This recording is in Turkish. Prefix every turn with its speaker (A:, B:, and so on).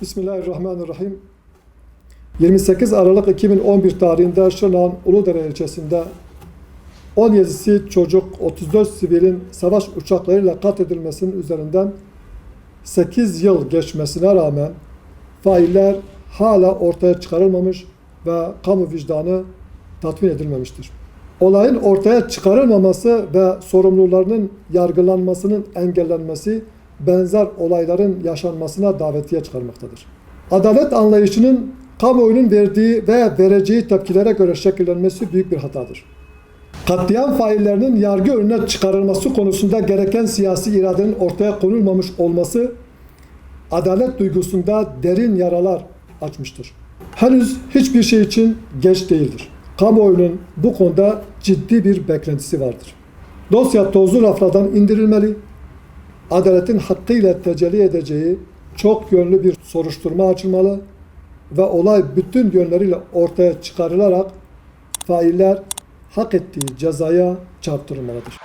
A: Bismillahirrahmanirrahim. 28 Aralık 2011 tarihinde Şırnak'ın Uludere ilçesinde 17'si çocuk, 34 sivilin savaş uçaklarıyla katledilmesinin üzerinden 8 yıl geçmesine rağmen failler hala ortaya çıkarılmamış ve kamu vicdanı tatmin edilmemiştir. Olayın ortaya çıkarılmaması ve sorumlularının yargılanmasının engellenmesi benzer olayların yaşanmasına davetiye çıkarmaktadır. Adalet anlayışının kamuoyunun verdiği ve vereceği tepkilere göre şekillenmesi büyük bir hatadır. Katliam faillerinin yargı önüne çıkarılması konusunda gereken siyasi iradenin ortaya konulmamış olması adalet duygusunda derin yaralar açmıştır. Henüz hiçbir şey için geç değildir. Kamuoyunun bu konuda ciddi bir beklentisi vardır. Dosya tozlu raflardan indirilmeli, adaletin hakkıyla tecelli edeceği çok yönlü bir soruşturma açılmalı ve olay bütün yönleriyle ortaya çıkarılarak failler hak ettiği cezaya çarptırılmalıdır.